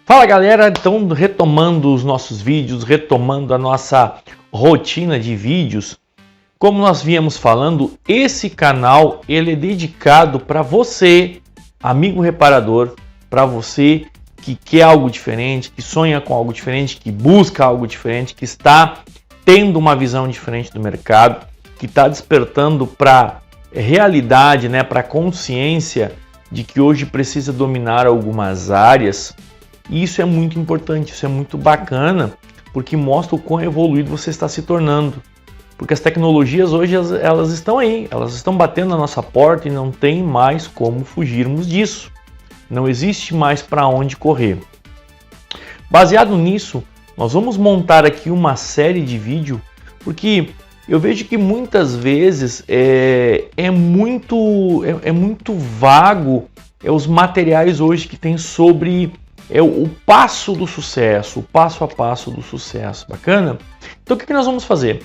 Fala galera, então retomando os nossos vídeos, retomando a nossa rotina de vídeos, como nós víamos falando, esse canal ele é dedicado para você, amigo reparador, para você que quer algo diferente, que sonha com algo diferente, que busca algo diferente, que está tendo uma visão diferente do mercado, que está despertando para realidade, para consciência de que hoje precisa dominar algumas áreas. E isso é muito importante, isso é muito bacana, porque mostra o quão evoluído você está se tornando. Porque as tecnologias hoje elas estão aí, elas estão batendo na nossa porta e não tem mais como fugirmos disso. Não existe mais para onde correr. Baseado nisso, nós vamos montar aqui uma série de vídeos, porque eu vejo que muitas vezes é muito vago os materiais hoje que tem sobre o passo do sucesso, o passo a passo do sucesso. Bacana? Então o que nós vamos fazer?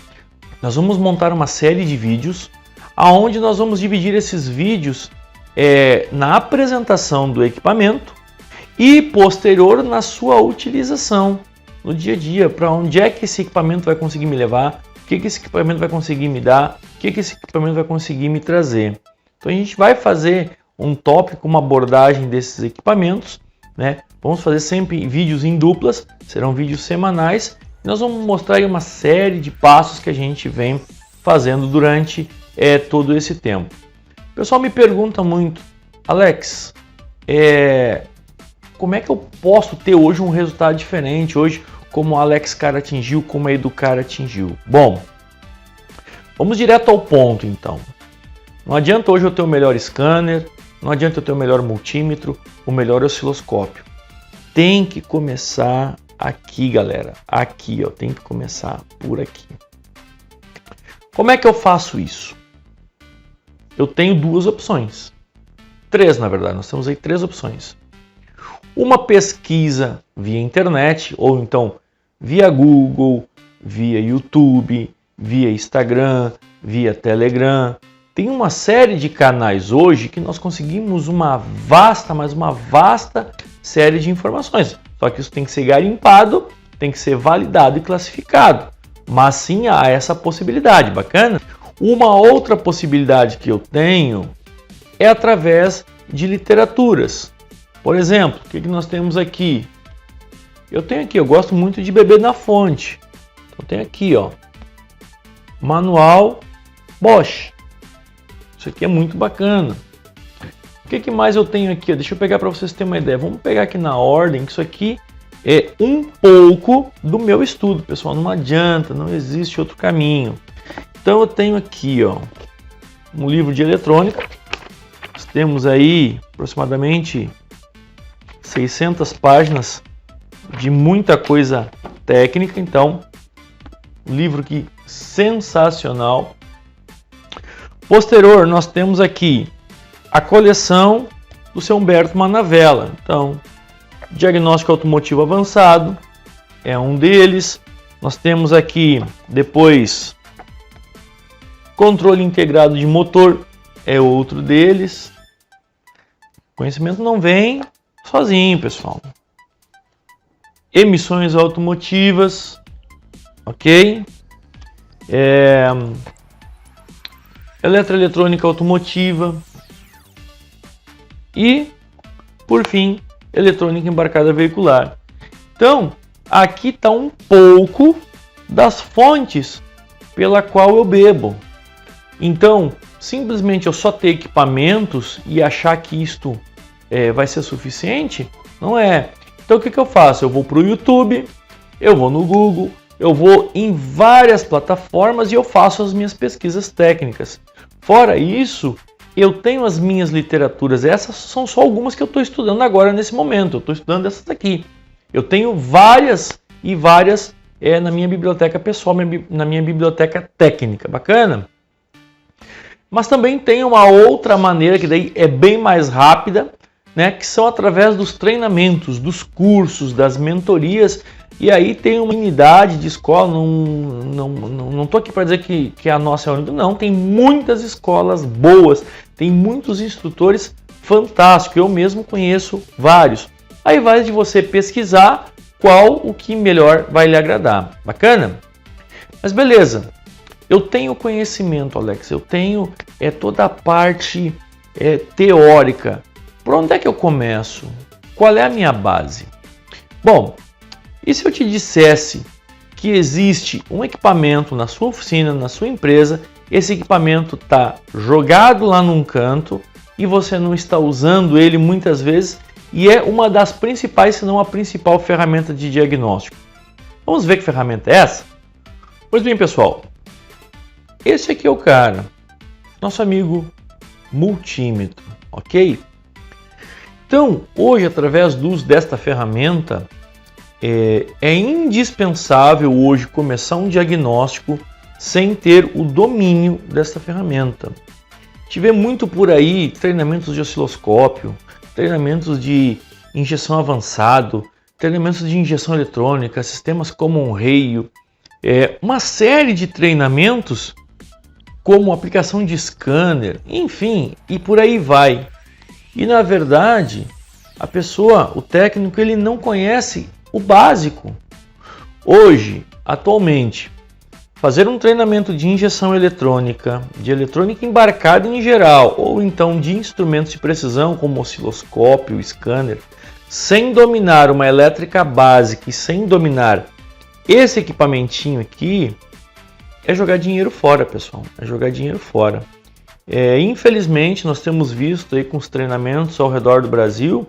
Nós vamos montar uma série de vídeos onde nós vamos dividir esses vídeos na apresentação do equipamento e posterior na sua utilização no dia a dia, para onde é que esse equipamento vai conseguir me levar, o que esse equipamento vai conseguir me dar, o que esse equipamento vai conseguir me trazer. Então a gente vai fazer um tópico, uma abordagem desses equipamentos, Vamos fazer sempre vídeos em duplas, serão vídeos semanais. Nós vamos mostrar aí uma série de passos que a gente vem fazendo durante todo esse tempo. O pessoal me pergunta muito, Alex, como é que eu posso ter hoje um resultado diferente, hoje como o Alex Cara atingiu, como a Educar atingiu? Bom, vamos direto ao ponto então. Não adianta hoje eu ter o melhor scanner, não adianta eu ter o melhor multímetro, o melhor osciloscópio. Tem que começar aqui, galera. Aqui, ó, tem que começar por aqui. Como é que eu faço isso? Eu tenho duas opções. Três, na verdade. Nós temos aí três opções. Uma pesquisa via internet, ou então via Google, via YouTube, via Instagram, via Telegram. Tem uma série de canais hoje que nós conseguimos uma vasta série de informações. Só que isso tem que ser garimpado, tem que ser validado e classificado. Mas sim há essa possibilidade, bacana? Uma outra possibilidade que eu tenho é através de literaturas. Por exemplo, o que nós temos aqui? Eu gosto muito de beber na fonte. Então tem aqui, ó, Manual Bosch. Isso aqui é muito bacana. O que mais eu tenho aqui? Deixa eu pegar para vocês terem uma ideia. Vamos pegar aqui na ordem, que isso aqui é um pouco do meu estudo, pessoal. Não adianta, não existe outro caminho. Então eu tenho aqui, ó, um livro de eletrônica. Nós temos aí aproximadamente 600 páginas de muita coisa técnica. Então, um livro aqui sensacional. Posterior, nós temos aqui a coleção do seu Humberto Manavella. Então, diagnóstico automotivo avançado é um deles. Nós temos aqui, depois, controle integrado de motor é outro deles. Conhecimento não vem sozinho, pessoal. Emissões automotivas, ok? Eletroeletrônica automotiva e, por fim, eletrônica embarcada veicular. Então, aqui está um pouco das fontes pela qual eu bebo. Então, simplesmente eu só ter equipamentos e achar que isto vai ser suficiente, não é. Então, o que eu faço? Eu vou para o YouTube, eu vou no Google, eu vou em várias plataformas e eu faço as minhas pesquisas técnicas. Fora isso, eu tenho as minhas literaturas. Essas são só algumas que eu estou estudando agora nesse momento. Eu estou estudando essas aqui. Eu tenho várias na minha biblioteca pessoal, na minha biblioteca técnica. Bacana? Mas também tem uma outra maneira que daí é bem mais rápida, que são através dos treinamentos, dos cursos, das mentorias. E aí tem uma unidade de escola, não estou aqui para dizer que a nossa é a única, não, tem muitas escolas boas, tem muitos instrutores fantásticos, eu mesmo conheço vários. Aí vai de você pesquisar qual o que melhor vai lhe agradar. Bacana? Mas beleza, eu tenho conhecimento, Alex, eu tenho toda a parte teórica. Por onde é que eu começo? Qual é a minha base? Bom, e se eu te dissesse que existe um equipamento na sua oficina, na sua empresa, esse equipamento está jogado lá num canto e você não está usando ele muitas vezes e é uma das principais, se não a principal ferramenta de diagnóstico. Vamos ver que ferramenta é essa? Pois bem, pessoal, esse aqui é o cara, nosso amigo multímetro, ok? Então, hoje, através do uso desta ferramenta, é indispensável hoje começar um diagnóstico sem ter o domínio desta ferramenta. Tive muito por aí treinamentos de osciloscópio, treinamentos de injeção avançado, treinamentos de injeção eletrônica, sistemas como um raio, uma série de treinamentos como aplicação de scanner, enfim, e por aí vai. E na verdade, a pessoa, o técnico, ele não conhece o básico. Hoje, atualmente, fazer um treinamento de injeção eletrônica, de eletrônica embarcada em geral, ou então de instrumentos de precisão como osciloscópio, scanner, sem dominar uma elétrica básica e sem dominar esse equipamentinho aqui, é jogar dinheiro fora, pessoal. É jogar dinheiro fora. Infelizmente, nós temos visto aí com os treinamentos ao redor do Brasil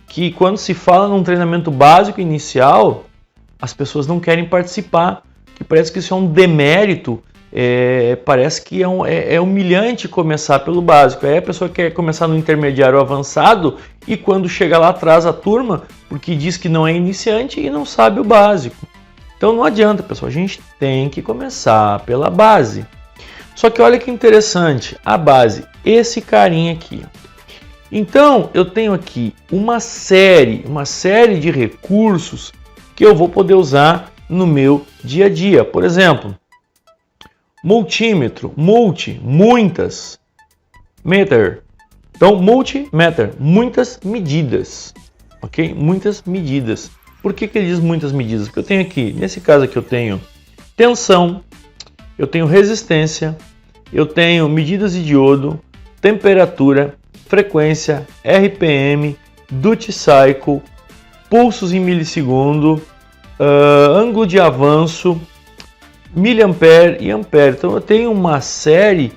que quando se fala num treinamento básico inicial, as pessoas não querem participar, que parece que isso é um demérito, parece que é humilhante começar pelo básico. Aí a pessoa quer começar no intermediário avançado e quando chega lá atrás a turma, porque diz que não é iniciante e não sabe o básico. Então não adianta, pessoal, a gente tem que começar pela base. Só que olha que interessante, a base, esse carinha aqui. Então eu tenho aqui uma série de recursos que eu vou poder usar no meu dia a dia. Por exemplo, multímetro, muitas, meter. Então multimeter, muitas medidas, ok? Muitas medidas. Por que ele diz muitas medidas? Porque eu tenho aqui, nesse caso aqui eu tenho tensão, eu tenho resistência, eu tenho medidas de diodo, temperatura, frequência, RPM, duty cycle, pulsos em milissegundo, ângulo de avanço, miliampere e ampere. Então eu tenho uma série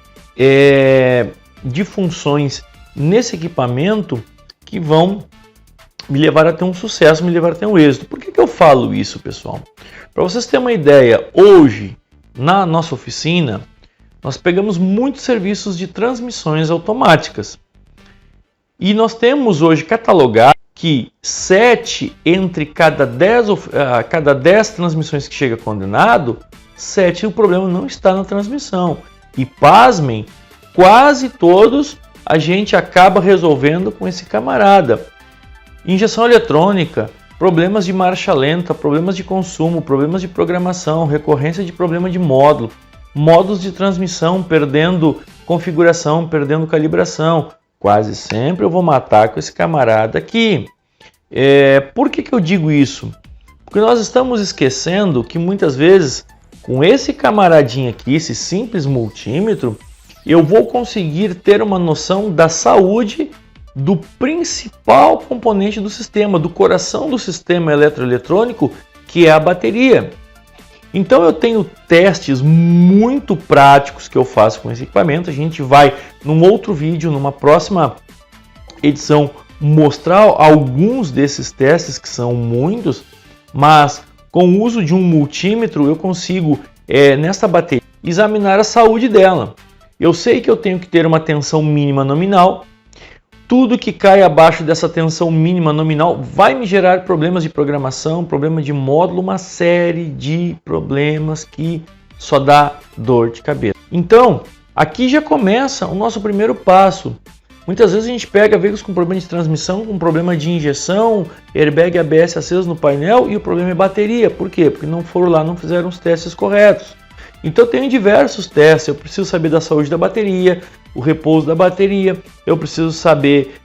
de funções nesse equipamento que vão me levar a ter um sucesso, me levar a ter um êxito. Por que eu falo isso, pessoal? Para vocês terem uma ideia, hoje na nossa oficina nós pegamos muitos serviços de transmissões automáticas. E nós temos hoje catalogado que 7 entre cada 10 transmissões que chega condenado, 7 o problema não está na transmissão. E pasmem, quase todos a gente acaba resolvendo com esse camarada. Injeção eletrônica, problemas de marcha lenta, problemas de consumo, problemas de programação, recorrência de problema de módulo, modos de transmissão perdendo configuração, perdendo calibração. Quase sempre eu vou matar com esse camarada aqui. Por que eu digo isso? Porque nós estamos esquecendo que muitas vezes com esse camaradinho aqui, esse simples multímetro, eu vou conseguir ter uma noção da saúde do principal componente do sistema, do coração do sistema eletroeletrônico, que é a bateria. Então eu tenho testes muito práticos que eu faço com esse equipamento. A gente vai num outro vídeo, numa próxima edição, mostrar alguns desses testes, que são muitos, mas com o uso de um multímetro eu consigo, nessa bateria, examinar a saúde dela. Eu sei que eu tenho que ter uma tensão mínima nominal. Tudo que cai abaixo dessa tensão mínima nominal vai me gerar problemas de programação, problema de módulo, uma série de problemas que só dá dor de cabeça. Então, aqui já começa o nosso primeiro passo. Muitas vezes a gente pega veículos com problema de transmissão, com problema de injeção, airbag ABS aceso no painel e o problema é bateria. Por quê? Porque não foram lá, não fizeram os testes corretos. Então eu tenho diversos testes, eu preciso saber da saúde da bateria, o repouso da bateria, eu preciso saber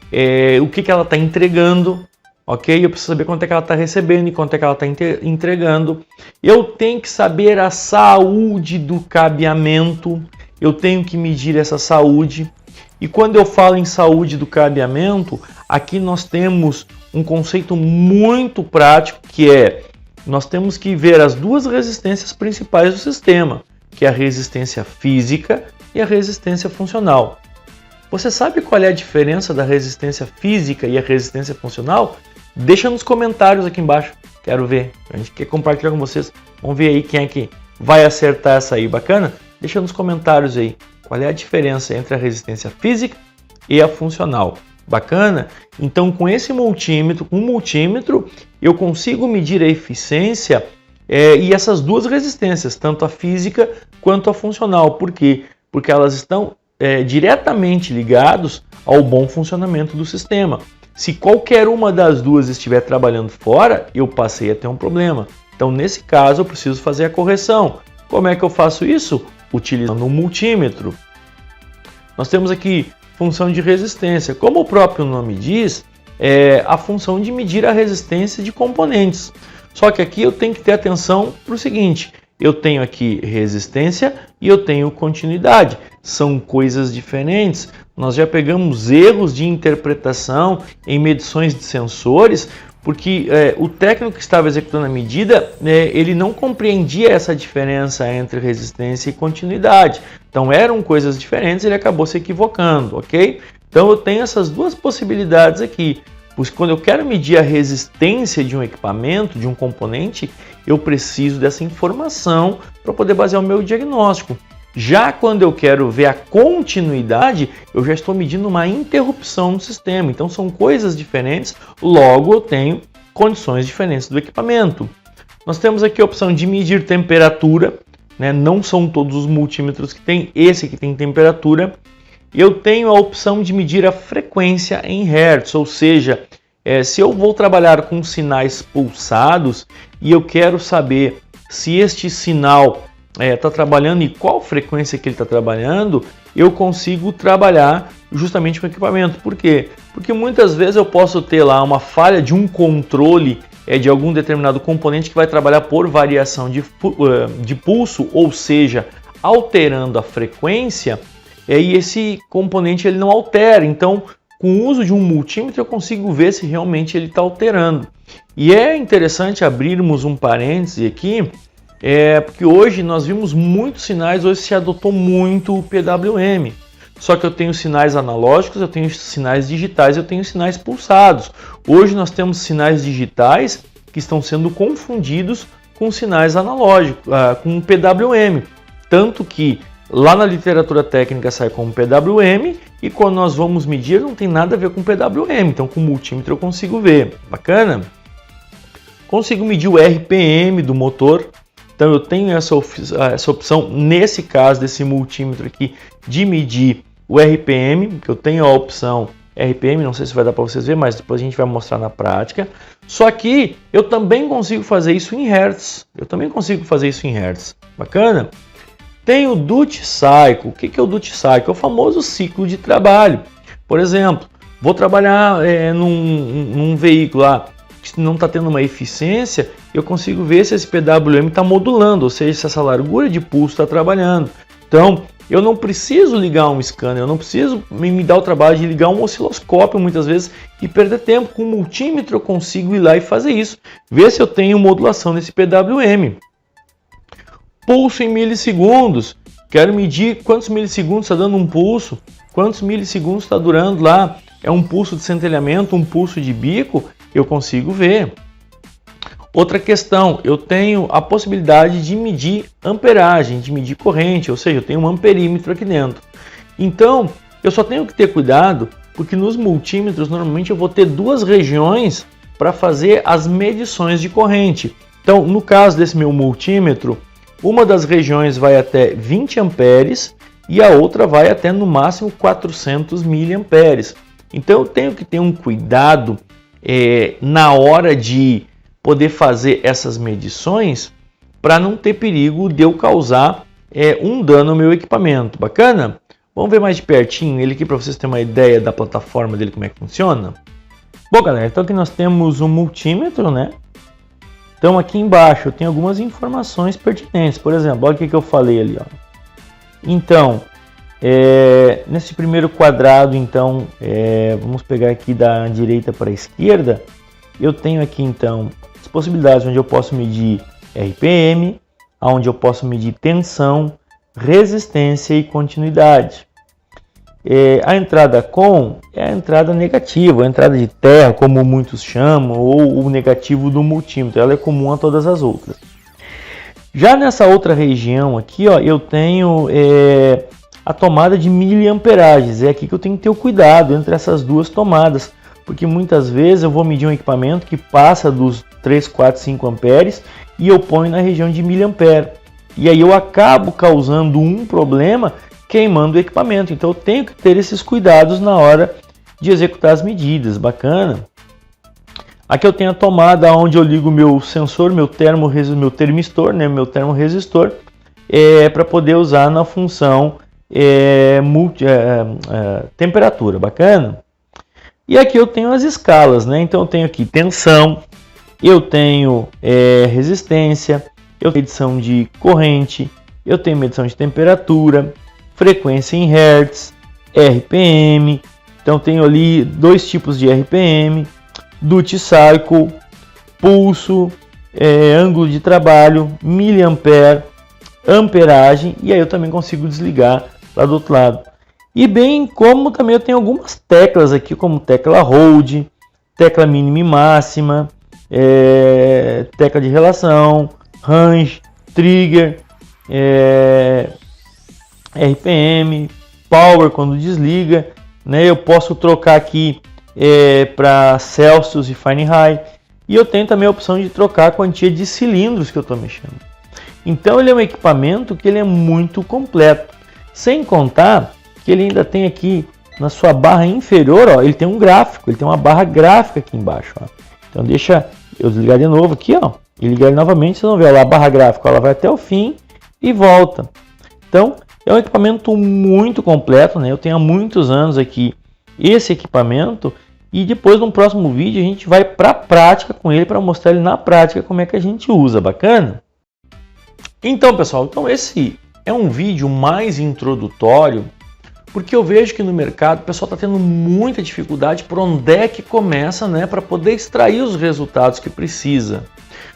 o que ela está entregando, ok? Eu preciso saber quanto é que ela está recebendo e quanto é que ela está entregando. Eu tenho que saber a saúde do cabeamento, eu tenho que medir essa saúde. E quando eu falo em saúde do cabeamento, aqui nós temos um conceito muito prático, que é, nós temos que ver as duas resistências principais do sistema, que é a resistência física e a resistência funcional. Você sabe qual é a diferença da resistência física e a resistência funcional? Deixa nos comentários aqui embaixo, quero ver. A gente quer compartilhar com vocês. Vamos ver aí quem é que vai acertar essa aí, bacana? Deixa nos comentários aí qual é a diferença entre a resistência física e a funcional. Bacana? Então, com esse multímetro, eu consigo medir a eficiência e essas duas resistências, tanto a física quanto a funcional. Por quê? Porque elas estão diretamente ligados ao bom funcionamento do sistema. Se qualquer uma das duas estiver trabalhando fora, eu passei a ter um problema. Então, nesse caso, eu preciso fazer a correção. Como é que eu faço isso? Utilizando um multímetro. Nós temos aqui função de resistência. Como o próprio nome diz, é a função de medir a resistência de componentes. Só que aqui eu tenho que ter atenção para o seguinte: eu tenho aqui resistência e eu tenho continuidade. São coisas diferentes. Nós já pegamos erros de interpretação em medições de sensores, porque o técnico que estava executando a medida, ele não compreendia essa diferença entre resistência e continuidade. Então eram coisas diferentes, ele acabou se equivocando, ok? Então eu tenho essas duas possibilidades aqui. Pois quando eu quero medir a resistência de um equipamento, de um componente, eu preciso dessa informação para poder basear o meu diagnóstico. Já quando eu quero ver a continuidade, eu já estou medindo uma interrupção no sistema. Então são coisas diferentes, logo eu tenho condições diferentes do equipamento. Nós temos aqui a opção de medir temperatura, né? Não são todos os multímetros que tem, esse aqui tem temperatura. Eu tenho a opção de medir a frequência em hertz, ou seja, se eu vou trabalhar com sinais pulsados e eu quero saber se este sinal está trabalhando e qual frequência que ele está trabalhando, eu consigo trabalhar justamente com o equipamento. Por quê? Porque muitas vezes eu posso ter lá uma falha de um controle de algum determinado componente que vai trabalhar por variação de pulso, ou seja, alterando a frequência, e esse componente ele não altera. Então, com o uso de um multímetro, eu consigo ver se realmente ele está alterando. E é interessante abrirmos um parêntese aqui, porque hoje nós vimos muitos sinais, hoje se adotou muito o PWM. Só que eu tenho sinais analógicos, eu tenho sinais digitais, eu tenho sinais pulsados. Hoje nós temos sinais digitais que estão sendo confundidos com sinais analógicos, com PWM. Tanto que lá na literatura técnica sai como PWM e quando nós vamos medir não tem nada a ver com PWM. Então com o multímetro eu consigo ver. Bacana? Consigo medir o RPM do motor. Então eu tenho essa opção, nesse caso desse multímetro aqui, de medir o RPM, que eu tenho a opção RPM, não sei se vai dar para vocês verem, mas depois a gente vai mostrar na prática. Só que eu também consigo fazer isso em Hertz. Bacana? Tem o Duty Cycle. O que é o Duty Cycle? É o famoso ciclo de trabalho. Por exemplo, vou trabalhar num veículo lá que não está tendo uma eficiência, eu consigo ver se esse PWM está modulando, ou seja, se essa largura de pulso está trabalhando. Então, eu não preciso ligar um scanner, eu não preciso me dar o trabalho de ligar um osciloscópio muitas vezes e perder tempo. Com o multímetro eu consigo ir lá e fazer isso, ver se eu tenho modulação nesse PWM. Pulso em milissegundos, quero medir quantos milissegundos está dando um pulso, quantos milissegundos está durando lá, é um pulso de centelhamento, um pulso de bico, eu consigo ver. Outra questão, eu tenho a possibilidade de medir amperagem, de medir corrente, ou seja, eu tenho um amperímetro aqui dentro. Então, eu só tenho que ter cuidado, porque nos multímetros normalmente eu vou ter duas regiões para fazer as medições de corrente. Então, no caso desse meu multímetro, uma das regiões vai até 20 amperes e a outra vai até no máximo 400 miliamperes. Então, eu tenho que ter um cuidado na hora de poder fazer essas medições para não ter perigo de eu causar um dano ao meu equipamento. Bacana? Vamos ver mais de pertinho ele aqui para vocês terem uma ideia da plataforma dele, como é que funciona. Bom, galera, então aqui nós temos um multímetro, né? Então aqui embaixo eu tenho algumas informações pertinentes. Por exemplo, olha o que eu falei ali, ó. Então, nesse primeiro quadrado, então, vamos pegar aqui da direita para a esquerda. Eu tenho aqui, então, as possibilidades onde eu posso medir RPM, onde eu posso medir tensão, resistência e continuidade. A entrada com é a entrada negativa, a entrada de terra, como muitos chamam, ou o negativo do multímetro. Ela é comum a todas as outras. Já nessa outra região aqui, ó, eu tenho a tomada de miliamperagens. É aqui que eu tenho que ter o cuidado entre essas duas tomadas, porque muitas vezes eu vou medir um equipamento que passa dos 3, 4, 5 amperes e eu ponho na região de miliampere. E aí eu acabo causando um problema queimando o equipamento. Então eu tenho que ter esses cuidados na hora de executar as medidas. Bacana. Aqui eu tenho a tomada onde eu ligo meu sensor, meu termistor, né, meu termoresistor, para poder usar na função temperatura. Bacana. E aqui eu tenho as escalas, né? Então eu tenho aqui tensão, eu tenho resistência, eu tenho medição de corrente, eu tenho medição de temperatura, frequência em Hertz, RPM. Então tenho ali dois tipos de RPM, duty cycle, pulso, ângulo de trabalho, miliampere, amperagem, e aí eu também consigo desligar lá do outro lado. E bem como também eu tenho algumas teclas aqui, como tecla hold, tecla mínima e máxima, tecla de relação, range, trigger, RPM, power quando desliga, né? Eu posso trocar aqui para Celsius e Fahrenheit, e eu tenho também a opção de trocar a quantia de cilindros que eu estou mexendo. Então ele é um equipamento que ele é muito completo, sem contar que ele ainda tem aqui na sua barra inferior, ó, ele tem um gráfico, ele tem uma barra gráfica aqui embaixo, ó. Então deixa eu desligar de novo aqui, ó, e ligar novamente, vocês vão ver lá, a barra gráfica, ela vai até o fim e volta. Então é um equipamento muito completo, né? Eu tenho há muitos anos aqui esse equipamento, e depois no próximo vídeo a gente vai para a prática com ele, para mostrar ele na prática como é que a gente usa. Bacana? Então, pessoal, esse é um vídeo mais introdutório, porque eu vejo que no mercado o pessoal está tendo muita dificuldade por onde é que começa, né, para poder extrair os resultados que precisa.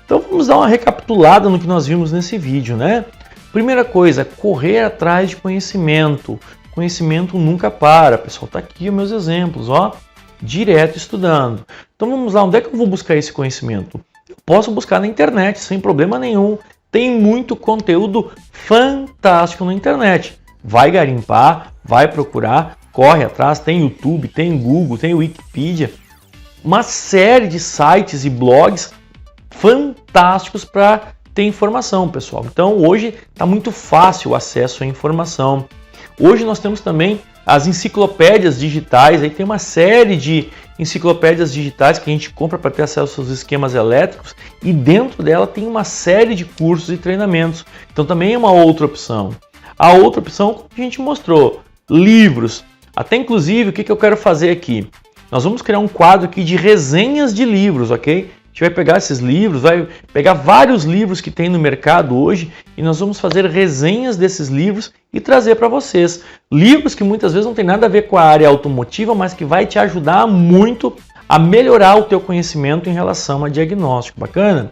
Então vamos dar uma recapitulada no que nós vimos nesse vídeo, né? Primeira coisa, correr atrás de conhecimento. Conhecimento nunca para, pessoal. Tá aqui os meus exemplos, ó, direto estudando. Então vamos lá, onde é que eu vou buscar esse conhecimento? Eu posso buscar na internet, sem problema nenhum. Tem muito conteúdo fantástico na internet. Vai garimpar, vai procurar, corre atrás, tem YouTube, tem Google, tem Wikipedia. Uma série de sites e blogs fantásticos para ter informação, pessoal. Então hoje está muito fácil o acesso à informação. Hoje nós temos também as enciclopédias digitais. Aí tem uma série de enciclopédias digitais que a gente compra para ter acesso aos esquemas elétricos, e dentro dela tem uma série de cursos e treinamentos. Então também é uma outra opção. A outra opção, como a gente mostrou, livros. Até inclusive, o que eu quero fazer aqui? Nós vamos criar um quadro aqui de resenhas de livros, ok? A gente vai pegar esses livros, vai pegar vários livros que tem no mercado hoje, e nós vamos fazer resenhas desses livros e trazer para vocês. Livros que muitas vezes não tem nada a ver com a área automotiva, mas que vai te ajudar muito a melhorar o teu conhecimento em relação a diagnóstico. Bacana?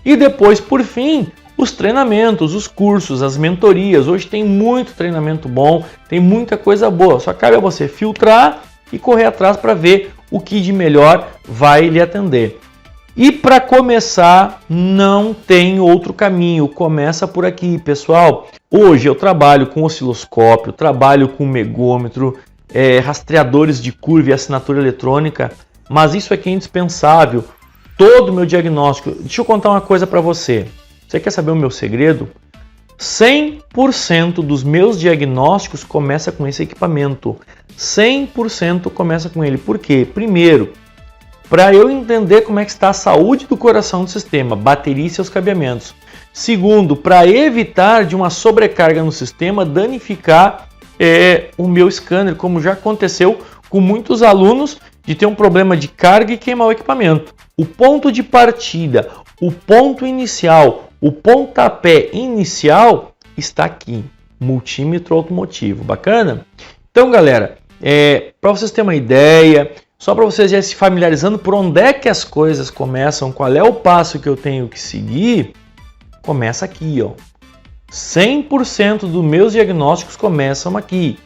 E depois, por fim, os treinamentos, os cursos, as mentorias. Hoje tem muito treinamento bom, tem muita coisa boa. Só cabe a você filtrar e correr atrás para ver o que de melhor vai lhe atender. E para começar, não tem outro caminho, começa por aqui, pessoal. Hoje eu trabalho com osciloscópio, trabalho com megômetro, rastreadores de curva e assinatura eletrônica, mas isso aqui é indispensável. Todo o meu diagnóstico, deixa eu contar uma coisa para você. Você quer saber o meu segredo? 100% dos meus diagnósticos começa com esse equipamento. 100% começa com ele. Por quê? Primeiro, para eu entender como é que está a saúde do coração do sistema, bateria e seus cabeamentos. Segundo, para evitar de uma sobrecarga no sistema danificar o meu scanner, como já aconteceu com muitos alunos de ter um problema de carga e queimar o equipamento. O ponto de partida, o ponto inicial, o pontapé inicial está aqui, multímetro automotivo. Bacana? Então, galera, para vocês terem uma ideia, só para vocês já se familiarizando por onde é que as coisas começam, qual é o passo que eu tenho que seguir, começa aqui, ó. 100% dos meus diagnósticos começam aqui.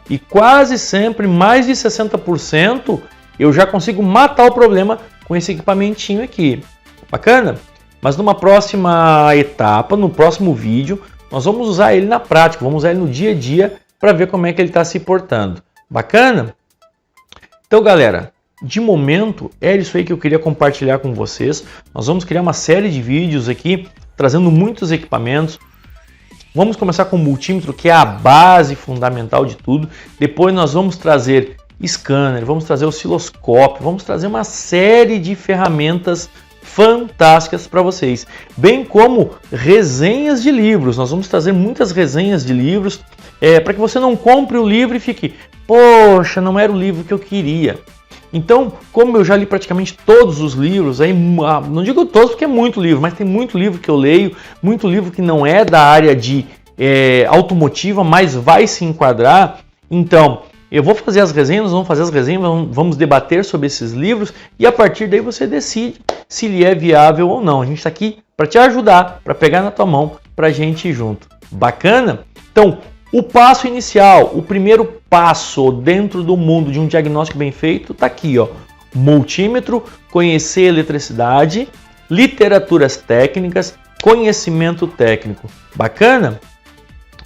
E quase sempre, mais de 60%, eu já consigo matar o problema com esse equipamentinho aqui. Bacana? Mas numa próxima etapa, no próximo vídeo, nós vamos usar ele na prática, vamos usar ele no dia a dia para ver como é que ele está se portando. Bacana? Então, galera, de momento é isso aí que eu queria compartilhar com vocês. Nós vamos criar uma série de vídeos aqui, trazendo muitos equipamentos. Vamos começar com o multímetro, que é a base fundamental de tudo. Depois nós vamos trazer scanner, vamos trazer osciloscópio, vamos trazer uma série de ferramentas fantásticas para vocês, bem como resenhas de livros. Nós vamos trazer muitas resenhas de livros para que você não compre o livro e fique, poxa, não era o livro que eu queria. Então, como eu já li praticamente todos os livros, aí, não digo todos porque é muito livro, mas tem muito livro que eu leio, muito livro que não é da área de automotiva, mas vai se enquadrar. Então, eu vou fazer as resenhas, vamos debater sobre esses livros e a partir daí você decide se ele é viável ou não. A gente está aqui para te ajudar, para pegar na tua mão, para a gente ir junto. Bacana? Então, o passo inicial, o primeiro passo dentro do mundo de um diagnóstico bem feito está aqui, ó. Multímetro, conhecer eletricidade, literaturas técnicas, conhecimento técnico. Bacana?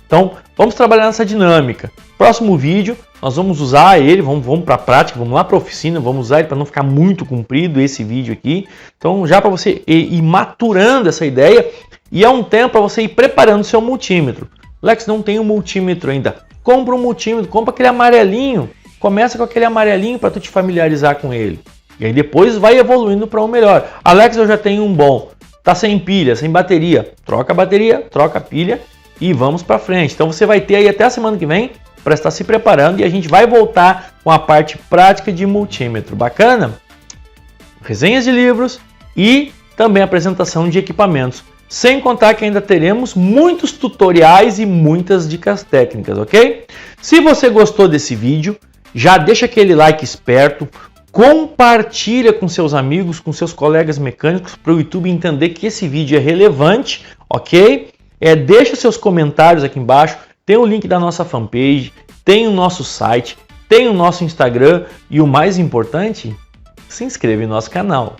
Então, vamos trabalhar nessa dinâmica. Próximo vídeo, nós vamos usar ele, vamos para a prática, vamos lá para a oficina, vamos usar ele para não ficar muito comprido esse vídeo aqui. Então, já para você ir maturando essa ideia e é um tempo para você ir preparando seu multímetro. Lex, não tem um multímetro ainda. Compra um multímetro, compra aquele amarelinho. Começa com aquele amarelinho para tu te familiarizar com ele. E aí depois vai evoluindo para um melhor. Alex, eu já tenho um bom. Tá sem pilha, sem bateria. Troca a bateria, troca a pilha e vamos para frente. Então você vai ter aí até a semana que vem para estar se preparando e a gente vai voltar com a parte prática de multímetro. Bacana? Resenhas de livros e também apresentação de equipamentos. Sem contar que ainda teremos muitos tutoriais e muitas dicas técnicas, ok? Se você gostou desse vídeo, já deixa aquele like esperto, compartilha com seus amigos, com seus colegas mecânicos para o YouTube entender que esse vídeo é relevante, ok? Deixa seus comentários aqui embaixo, tem o link da nossa fanpage, tem o nosso site, tem o nosso Instagram e o mais importante, se inscreva em nosso canal.